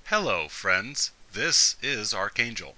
Hello, friends. This is Archangel.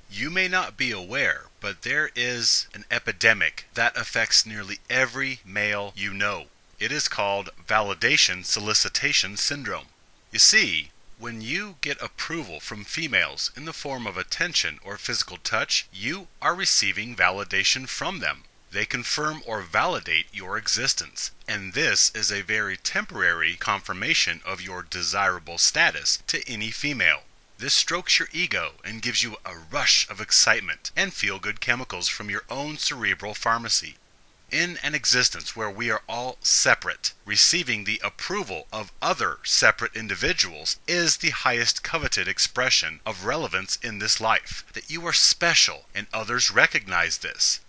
You may not be aware, but there is an epidemic that affects nearly every male you know. It is called validation solicitation syndrome. You see, when you get approval from females in the form of attention or physical touch, you are receiving validation from them. They confirm or validate your existence, and this is a very temporary confirmation of your desirable status to any female. This strokes your ego and gives you a rush of excitement and feel-good chemicals from your own cerebral pharmacy. In an existence where we are all separate, receiving the approval of other separate individuals is the highest coveted expression of relevance in this life, that you are special and others recognize this.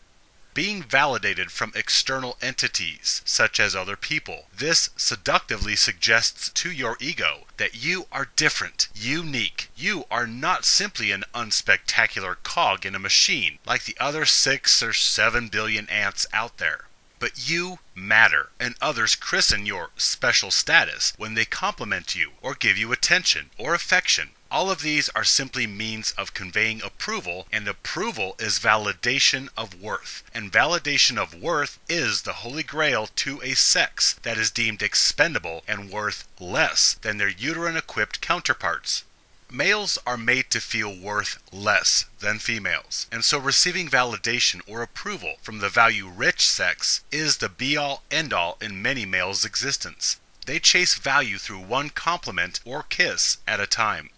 Being validated from external entities, such as other people, this seductively suggests to your ego that you are different, unique. You are not simply an unspectacular cog in a machine like the other 6 or 7 billion ants out there. But you matter, and others christen your special status when they compliment you or give you attention or affection. All of these are simply means of conveying approval, and approval is validation of worth. And validation of worth is the holy grail to a sex that is deemed expendable and worth less than their uterine-equipped counterparts. Males are made to feel worth less than females, and so receiving validation or approval from the value-rich sex is the be-all, end-all in many males' existence. They chase value through one compliment or kiss at a time.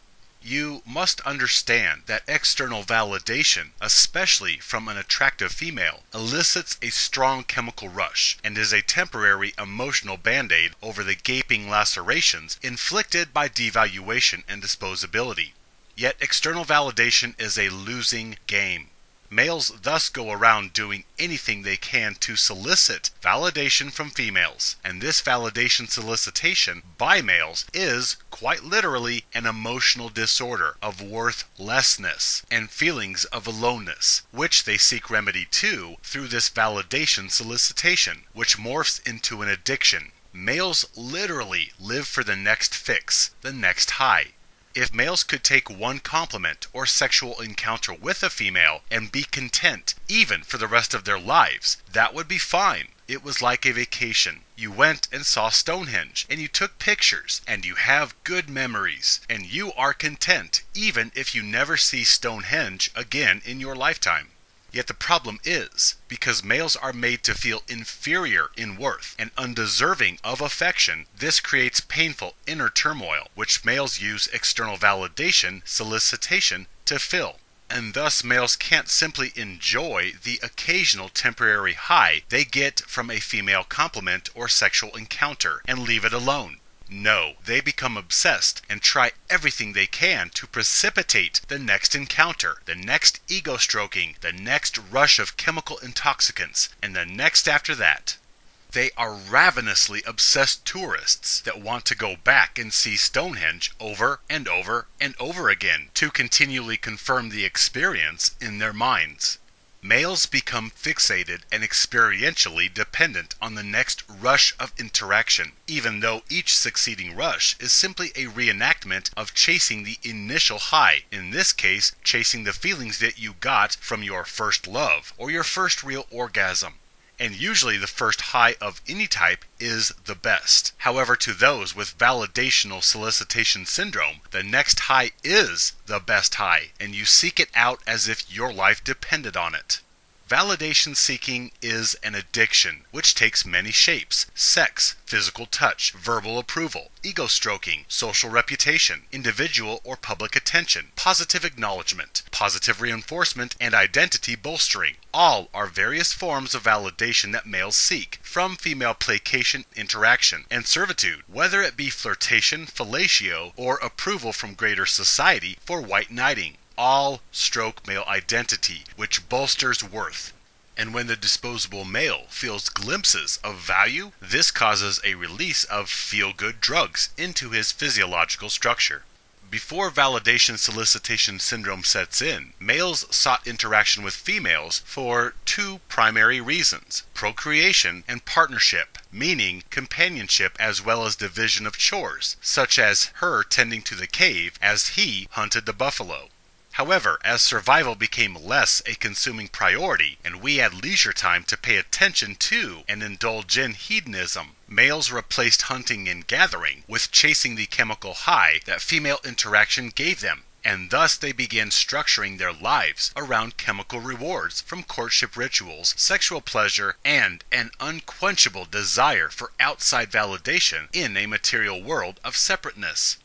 You must understand that external validation, especially from an attractive female, elicits a strong chemical rush and is a temporary emotional band-aid over the gaping lacerations inflicted by devaluation and disposability. Yet external validation is a losing game. Males thus go around doing anything they can to solicit validation from females, and this validation solicitation by males is, quite literally, an emotional disorder of worthlessness and feelings of aloneness, which they seek remedy to through this validation solicitation, which morphs into an addiction. Males literally live for the next fix, the next high. If males could take one compliment or sexual encounter with a female and be content, even for the rest of their lives, that would be fine. It was like a vacation. You went and saw Stonehenge, and you took pictures, and you have good memories, and you are content, even if you never see Stonehenge again in your lifetime. Yet the problem is, because males are made to feel inferior in worth and undeserving of affection, this creates painful inner turmoil, which males use external validation solicitation to fill. And thus males can't simply enjoy the occasional temporary high they get from a female compliment or sexual encounter and leave it alone. No, they become obsessed and try everything they can to precipitate the next encounter, the next ego stroking, the next rush of chemical intoxicants, and the next after that. They are ravenously obsessed tourists that want to go back and see Stonehenge over and over and over again to continually confirm the experience in their minds. Males become fixated and experientially dependent on the next rush of interaction, even though each succeeding rush is simply a reenactment of chasing the initial high, in this case, chasing the feelings that you got from your first love or your first real orgasm. And usually the first high of any type is the best. However, to those with validational solicitation syndrome, the next high is the best high, and you seek it out as if your life depended on it. Validation seeking is an addiction, which takes many shapes: sex, physical touch, verbal approval, ego stroking, social reputation, individual or public attention, positive acknowledgement, positive reinforcement, and identity bolstering. All are various forms of validation that males seek from female placation, interaction, and servitude, whether it be flirtation, fellatio, or approval from greater society for white knighting. All stroke male identity, which bolsters worth. And when the disposable male feels glimpses of value, this causes a release of feel-good drugs into his physiological structure. Before validation solicitation syndrome sets in, males sought interaction with females for two primary reasons: procreation and partnership, meaning companionship as well as division of chores, such as her tending to the cave as he hunted the buffalo. However, as survival became less a consuming priority and we had leisure time to pay attention to and indulge in hedonism, males replaced hunting and gathering with chasing the chemical high that female interaction gave them, and thus they began structuring their lives around chemical rewards from courtship rituals, sexual pleasure, and an unquenchable desire for outside validation in a material world of separateness.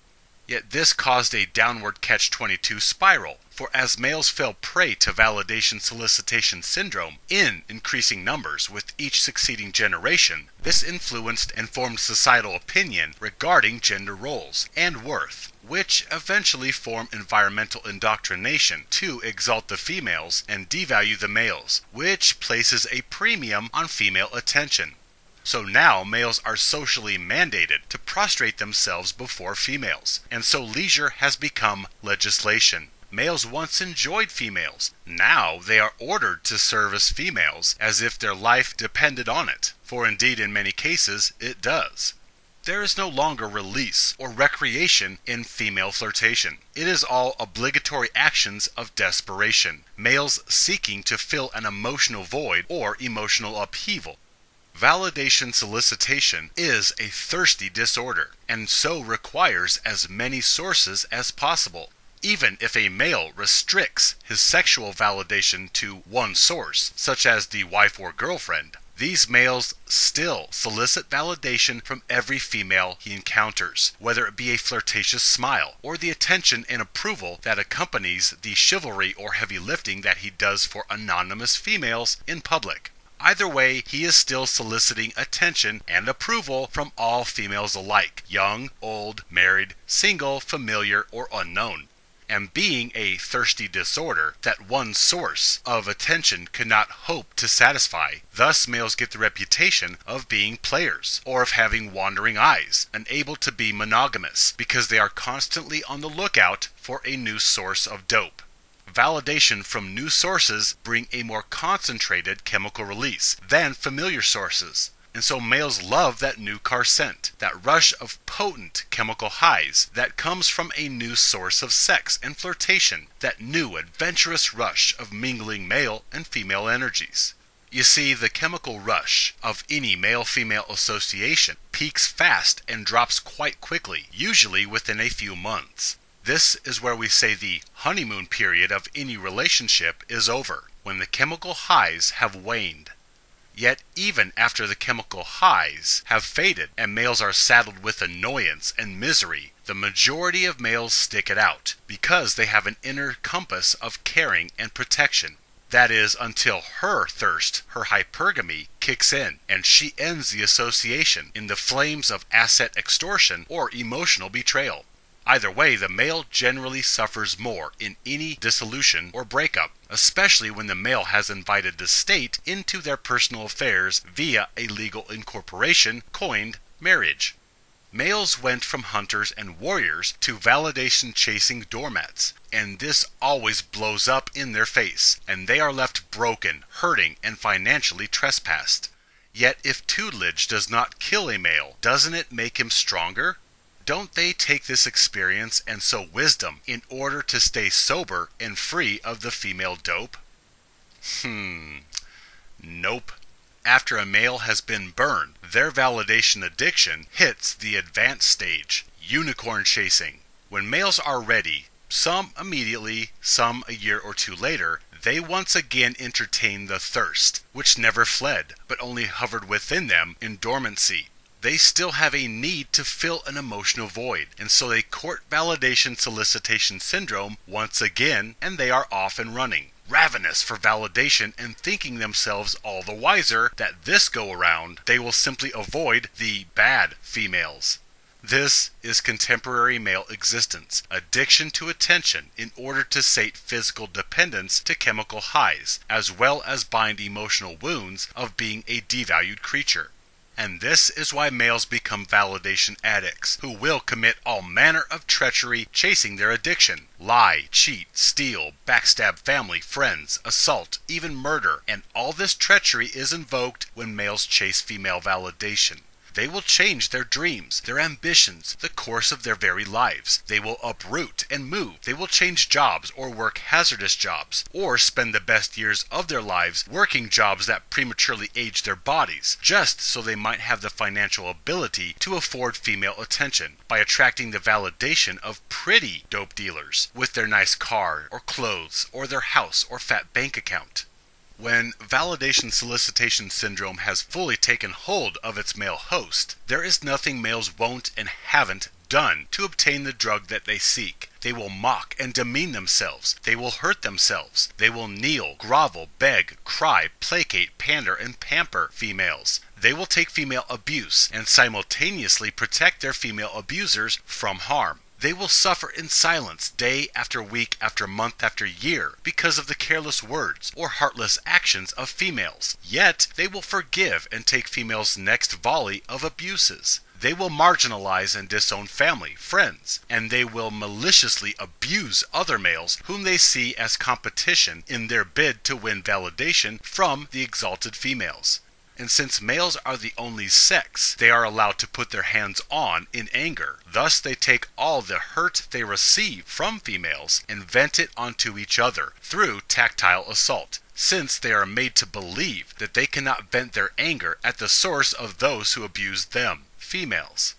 Yet this caused a downward catch-22 spiral, for as males fell prey to validation solicitation syndrome in increasing numbers with each succeeding generation, this influenced and formed societal opinion regarding gender roles and worth, which eventually formed environmental indoctrination to exalt the females and devalue the males, which places a premium on female attention. So now males are socially mandated to prostrate themselves before females, and so leisure has become legislation. Males once enjoyed females. Now they are ordered to service females as if their life depended on it, for indeed in many cases it does. There is no longer release or recreation in female flirtation. It is all obligatory actions of desperation, males seeking to fill an emotional void or emotional upheaval. Validation solicitation is a thirsty disorder, and so requires as many sources as possible. Even if a male restricts his sexual validation to one source, such as the wife or girlfriend, these males still solicit validation from every female he encounters, whether it be a flirtatious smile, or the attention and approval that accompanies the chivalry or heavy lifting that he does for anonymous females in public. Either way, he is still soliciting attention and approval from all females alike, young, old, married, single, familiar, or unknown. And being a thirsty disorder that one source of attention could not hope to satisfy, thus males get the reputation of being players, or of having wandering eyes, unable to be monogamous, because they are constantly on the lookout for a new source of dope. Validation from new sources bring a more concentrated chemical release than familiar sources. And so males love that new car scent, that rush of potent chemical highs that comes from a new source of sex and flirtation, that new adventurous rush of mingling male and female energies. You see, the chemical rush of any male-female association peaks fast and drops quite quickly, usually within a few months. This is where we say the honeymoon period of any relationship is over, when the chemical highs have waned. Yet even after the chemical highs have faded and males are saddled with annoyance and misery, the majority of males stick it out, because they have an inner compass of caring and protection. That is, until her thirst, her hypergamy, kicks in, and she ends the association in the flames of asset extortion or emotional betrayal. Either way, the male generally suffers more in any dissolution or breakup, especially when the male has invited the state into their personal affairs via a legal incorporation coined marriage. Males went from hunters and warriors to validation-chasing doormats, and this always blows up in their face, and they are left broken, hurting, and financially trespassed. Yet if tutelage does not kill a male, doesn't it make him stronger? Don't they take this experience and sow wisdom in order to stay sober and free of the female dope? Nope. After a male has been burned, their validation addiction hits the advanced stage, unicorn chasing. When males are ready, some immediately, some a year or two later, they once again entertain the thirst, which never fled, but only hovered within them in dormancy. They still have a need to fill an emotional void, and so they court validation solicitation syndrome once again, and they are off and running, ravenous for validation and thinking themselves all the wiser that this go around they will simply avoid the bad females. This is contemporary male existence, addiction to attention in order to sate physical dependence to chemical highs, as well as bind emotional wounds of being a devalued creature. And this is why males become validation addicts, who will commit all manner of treachery chasing their addiction. Lie, cheat, steal, backstab family, friends, assault, even murder. And all this treachery is invoked when males chase female validation. They will change their dreams, their ambitions, the course of their very lives. They will uproot and move. They will change jobs or work hazardous jobs, or spend the best years of their lives working jobs that prematurely age their bodies, just so they might have the financial ability to afford female attention by attracting the validation of pretty dope dealers with their nice car or clothes or their house or fat bank account. When validation solicitation syndrome has fully taken hold of its male host, there is nothing males won't and haven't done to obtain the drug that they seek. They will mock and demean themselves. They will hurt themselves. They will kneel, grovel, beg, cry, placate, pander, and pamper females. They will take female abuse and simultaneously protect their female abusers from harm. They will suffer in silence day after week after month after year because of the careless words or heartless actions of females. Yet they will forgive and take females' next volley of abuses. They will marginalize and disown family, friends, and they will maliciously abuse other males whom they see as competition in their bid to win validation from the exalted females. And since males are the only sex they are allowed to put their hands on in anger, thus they take all the hurt they receive from females and vent it onto each other through tactile assault, since they are made to believe that they cannot vent their anger at the source of those who abuse them, females.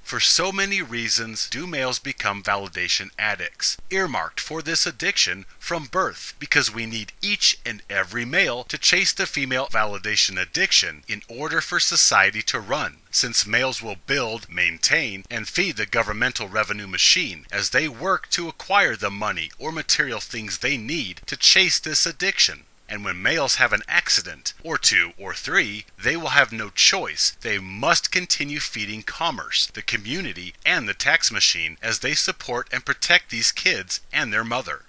For so many reasons do males become validation addicts, earmarked for this addiction from birth, because we need each and every male to chase the female validation addiction in order for society to run, since males will build, maintain, and feed the governmental revenue machine as they work to acquire the money or material things they need to chase this addiction. And when males have an accident, or two, or three, they will have no choice. They must continue feeding commerce, the community, and the tax machine as they support and protect these kids and their mother.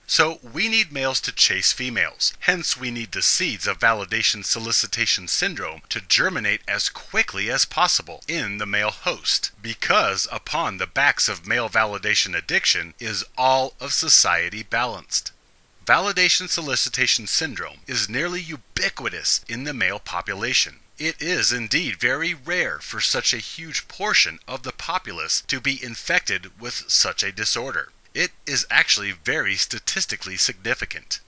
So we need males to chase females. Hence we need the seeds of validation solicitation syndrome to germinate as quickly as possible in the male host, because upon the backs of male validation addiction is all of society balanced. Validation solicitation syndrome is nearly ubiquitous in the male population. It is indeed very rare for such a huge portion of the populace to be infected with such a disorder. It is actually very statistically significant.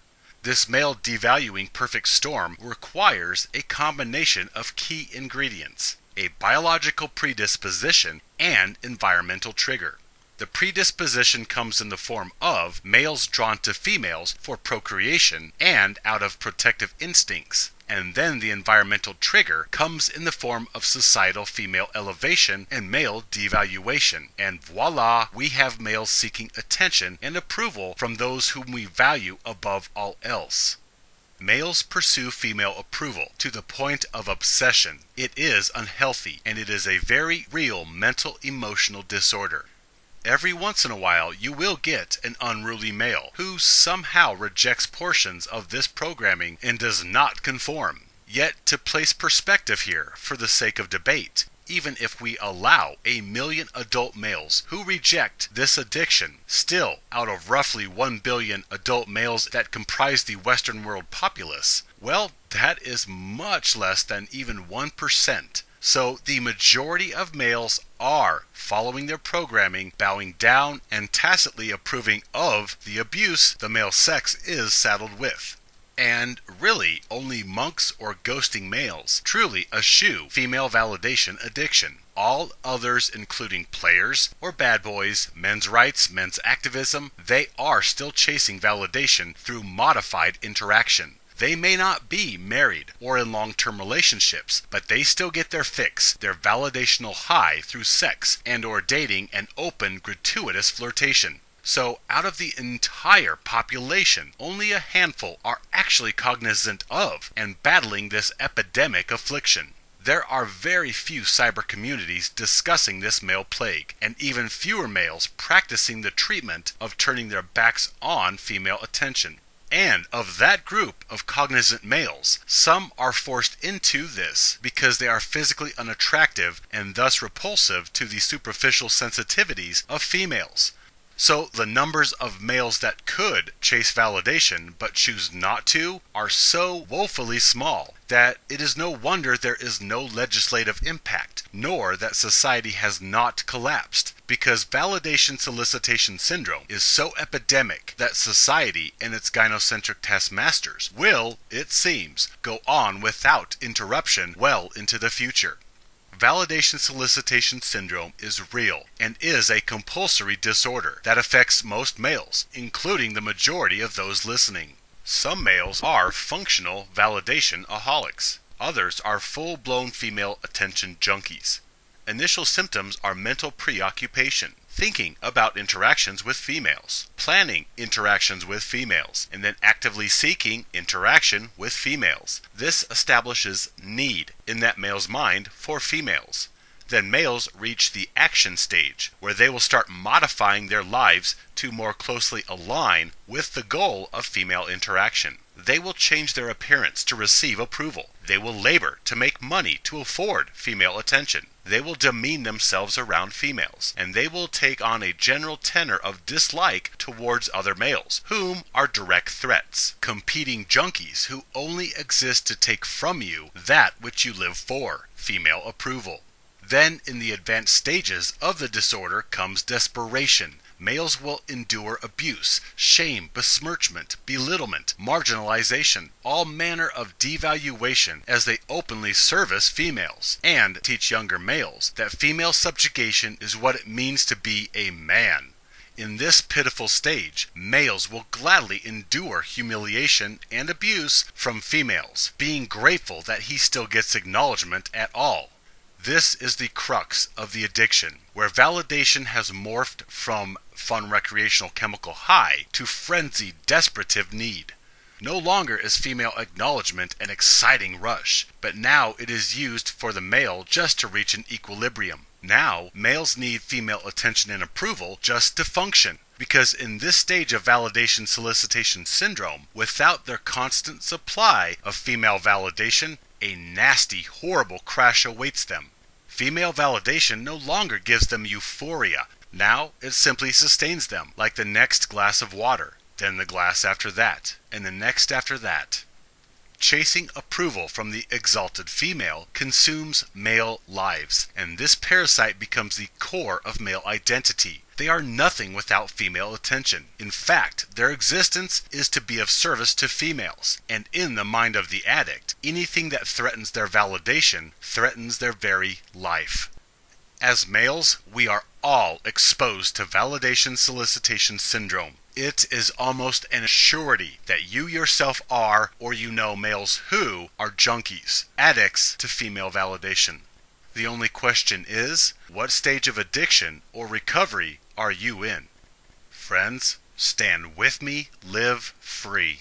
This male devaluing perfect storm requires a combination of key ingredients: a biological predisposition and environmental trigger. The predisposition comes in the form of males drawn to females for procreation and out of protective instincts. And then the environmental trigger comes in the form of societal female elevation and male devaluation. And voila, we have males seeking attention and approval from those whom we value above all else. Males pursue female approval to the point of obsession. It is unhealthy, and it is a very real mental emotional disorder. Every once in a while you will get an unruly male who somehow rejects portions of this programming and does not conform. Yet, to place perspective here for the sake of debate, even if we allow 1 million adult males who reject this addiction, still out of roughly 1 billion adult males that comprise the Western world populace, well, that is much less than even 1%. So the majority of males are following their programming, bowing down, and tacitly approving of the abuse the male sex is saddled with. And really, only monks or ghosting males truly eschew female validation addiction. All others, including players or bad boys, men's rights, men's activism, they are still chasing validation through modified interaction. They may not be married or in long-term relationships, but they still get their fix, their validational high through sex and or dating and open, gratuitous flirtation. So out of the entire population, only a handful are actually cognizant of and battling this epidemic affliction. There are very few cyber communities discussing this male plague, and even fewer males practicing the treatment of turning their backs on female attention. And of that group of cognizant males, some are forced into this because they are physically unattractive and thus repulsive to the superficial sensitivities of females. So the numbers of males that could chase validation but choose not to are so woefully small that it is no wonder there is no legislative impact, nor that society has not collapsed, because validation solicitation syndrome is so epidemic that society and its gynocentric taskmasters will, it seems, go on without interruption well into the future. Validation solicitation syndrome is real and is a compulsory disorder that affects most males, including the majority of those listening. Some males are functional validation-aholics. Others are full-blown female attention junkies. Initial symptoms are mental preoccupation, thinking about interactions with females, planning interactions with females, and then actively seeking interaction with females. This establishes need in that male's mind for females. Then males reach the action stage, where they will start modifying their lives to more closely align with the goal of female interaction. They will change their appearance to receive approval. They will labor to make money to afford female attention. They will demean themselves around females, and they will take on a general tenor of dislike towards other males, whom are direct threats, competing junkies who only exist to take from you that which you live for, female approval. Then, in the advanced stages of the disorder comes desperation. Males will endure abuse, shame, besmirchment, belittlement, marginalization, all manner of devaluation as they openly service females, and teach younger males that female subjugation is what it means to be a man. In this pitiful stage, males will gladly endure humiliation and abuse from females, being grateful that he still gets acknowledgement at all. This is the crux of the addiction, where validation has morphed from fun recreational chemical high to frenzied desperative need. No longer is female acknowledgement an exciting rush, but now it is used for the male just to reach an equilibrium. Now, males need female attention and approval just to function, because in this stage of validation solicitation syndrome, without their constant supply of female validation, a nasty, horrible crash awaits them. Female validation no longer gives them euphoria. Now it simply sustains them, like the next glass of water, then the glass after that, and the next after that. Chasing approval from the exalted female consumes male lives, and this parasite becomes the core of male identity. They are nothing without female attention. In fact, their existence is to be of service to females, and in the mind of the addict, anything that threatens their validation threatens their very life. As males, we are all exposed to validation solicitation syndrome. It is almost an assurity that you yourself are, or you know males who are junkies, addicts to female validation. The only question is, what stage of addiction or recovery are you in? Friends, stand with me, live free.